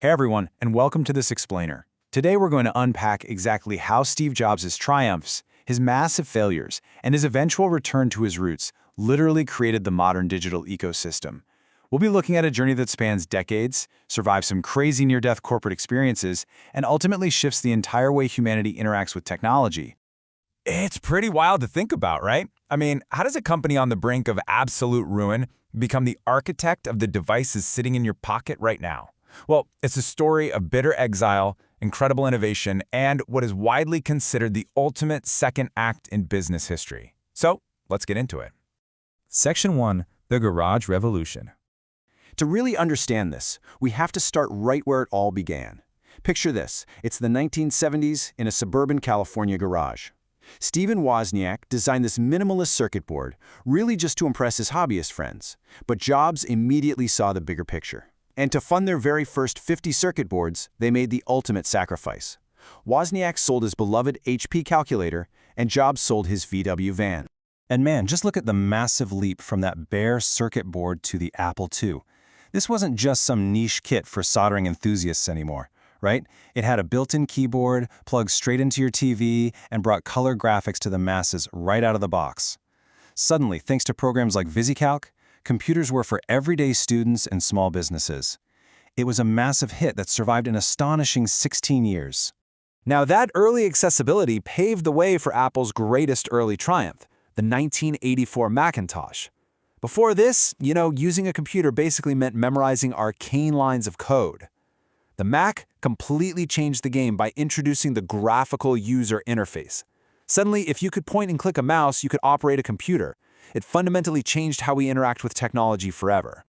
Hey everyone, and welcome to this explainer. Today we're going to unpack exactly how Steve Jobs' triumphs, his massive failures, and his eventual return to his roots literally created the modern digital ecosystem. We'll be looking at a journey that spans decades, survives some crazy near-death corporate experiences, and ultimately shifts the entire way humanity interacts with technology. It's pretty wild to think about, right? I mean, how does a company on the brink of absolute ruin become the architect of the devices sitting in your pocket right now? Well, it's a story of bitter exile, incredible innovation, and what is widely considered the ultimate second act in business history. So, let's get into it. Section 1. The Garage Revolution. To really understand this, we have to start right where it all began. Picture this. It's the 1970s in a suburban California garage. Stephen Wozniak designed this minimalist circuit board, really just to impress his hobbyist friends. But Jobs immediately saw the bigger picture. And to fund their very first 50 circuit boards, they made the ultimate sacrifice. Wozniak sold his beloved HP calculator, and Jobs sold his VW van. And man, just look at the massive leap from that bare circuit board to the Apple II. This wasn't just some niche kit for soldering enthusiasts anymore, right? It had a built-in keyboard, plugged straight into your TV, and brought color graphics to the masses right out of the box. Suddenly, thanks to programs like VisiCalc, computers were for everyday students and small businesses. It was a massive hit that survived an astonishing 16 years. Now, that early accessibility paved the way for Apple's greatest early triumph, the 1984 Macintosh. Before this, using a computer basically meant memorizing arcane lines of code. The Mac completely changed the game by introducing the graphical user interface. Suddenly, if you could point and click a mouse, you could operate a computer. It fundamentally changed how we interact with technology forever.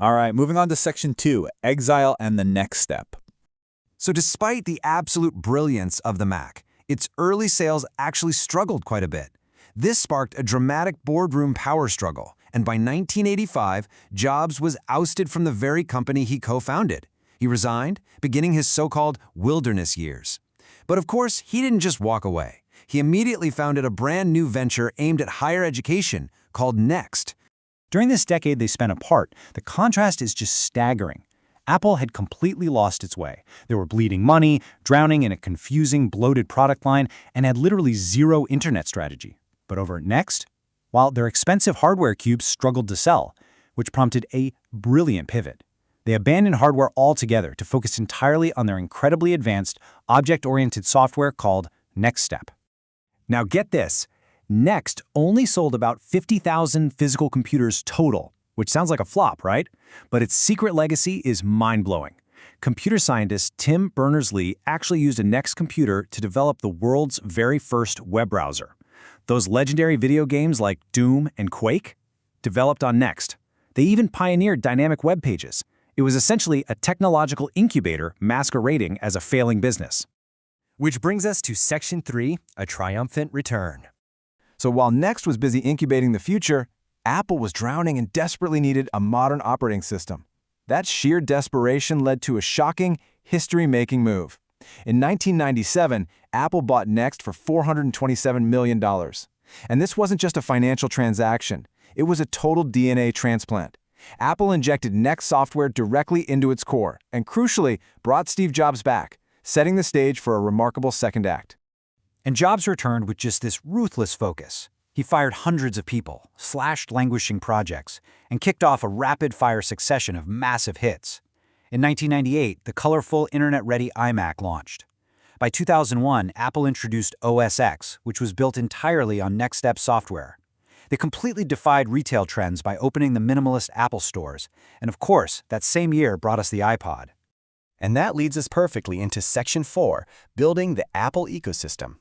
All right, moving on to Section 2, Exile and the Next Step. So despite the absolute brilliance of the Mac, its early sales actually struggled quite a bit. This sparked a dramatic boardroom power struggle, and by 1985, Jobs was ousted from the very company he co-founded. He resigned, beginning his so-called wilderness years. But of course, he didn't just walk away. He immediately founded a brand new venture aimed at higher education called Next. During this decade they spent apart, the contrast is just staggering. Apple had completely lost its way. They were bleeding money, drowning in a confusing, bloated product line, and had literally zero internet strategy. But over at Next, while their expensive hardware cubes struggled to sell, which prompted a brilliant pivot. They abandoned hardware altogether to focus entirely on their incredibly advanced, object-oriented software called NextStep. Now get this, Next only sold about 50,000 physical computers total, which sounds like a flop, right? But its secret legacy is mind-blowing. Computer scientist Tim Berners-Lee actually used a Next computer to develop the world's very first web browser. Those legendary video games like Doom and Quake developed on Next. They even pioneered dynamic web pages. It was essentially a technological incubator masquerading as a failing business. Which brings us to Section 3, a triumphant return. So while Next was busy incubating the future, Apple was drowning and desperately needed a modern operating system. That sheer desperation led to a shocking, history-making move. In 1997, Apple bought Next for $427 million. And this wasn't just a financial transaction. It was a total DNA transplant. Apple injected Next software directly into its core and, crucially, brought Steve Jobs back, setting the stage for a remarkable second act. And Jobs returned with just this ruthless focus. He fired hundreds of people, slashed languishing projects, and kicked off a rapid-fire succession of massive hits. In 1998, the colorful, internet-ready iMac launched. By 2001, Apple introduced OS X, which was built entirely on NextStep software. They completely defied retail trends by opening the minimalist Apple stores, and of course, that same year brought us the iPod. And that leads us perfectly into Section 4, building the Apple ecosystem.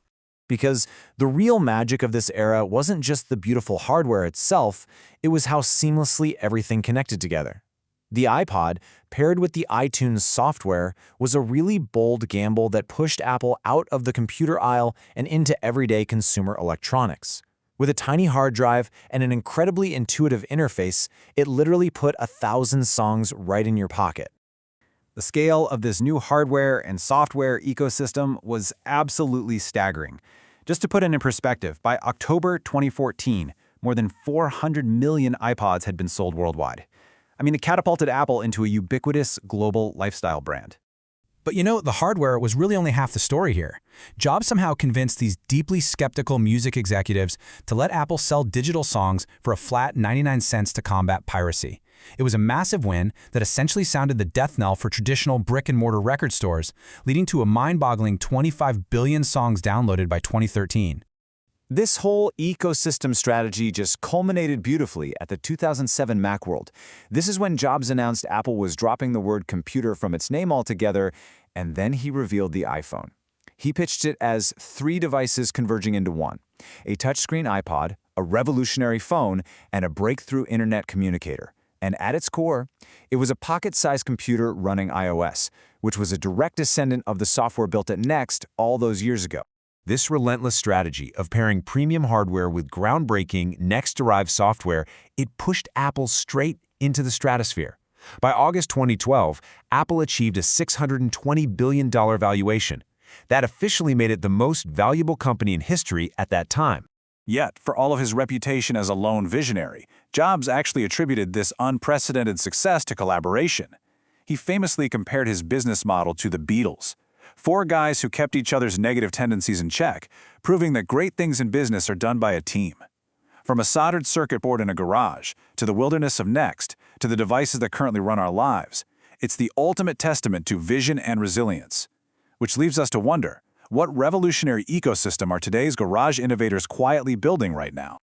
Because the real magic of this era wasn't just the beautiful hardware itself, it was how seamlessly everything connected together. The iPod, paired with the iTunes software, was a really bold gamble that pushed Apple out of the computer aisle and into everyday consumer electronics. With a tiny hard drive and an incredibly intuitive interface, it literally put 1,000 songs right in your pocket. The scale of this new hardware and software ecosystem was absolutely staggering. Just to put it in perspective, by October 2014, more than 400 million iPods had been sold worldwide. I mean, it catapulted Apple into a ubiquitous global lifestyle brand. But the hardware was really only half the story here. Jobs somehow convinced these deeply skeptical music executives to let Apple sell digital songs for a flat 99 cents to combat piracy. It was a massive win that essentially sounded the death knell for traditional brick-and-mortar record stores, leading to a mind-boggling 25 billion songs downloaded by 2013. This whole ecosystem strategy just culminated beautifully at the 2007 Macworld. This is when Jobs announced Apple was dropping the word computer from its name altogether, and then he revealed the iPhone. He pitched it as 3 devices converging into one: a touchscreen iPod, a revolutionary phone, and a breakthrough internet communicator. And at its core, it was a pocket-sized computer running iOS, which was a direct descendant of the software built at Next all those years ago. This relentless strategy of pairing premium hardware with groundbreaking Next-derived software, it pushed Apple straight into the stratosphere. By August 2012, Apple achieved a $620 billion valuation. That officially made it the most valuable company in history at that time. Yet, for all of his reputation as a lone visionary, Jobs actually attributed this unprecedented success to collaboration. He famously compared his business model to the Beatles, 4 guys who kept each other's negative tendencies in check, proving that great things in business are done by a team. From a soldered circuit board in a garage, to the wilderness of Next, to the devices that currently run our lives, it's the ultimate testament to vision and resilience. Which leaves us to wonder, what revolutionary ecosystem are today's garage innovators quietly building right now?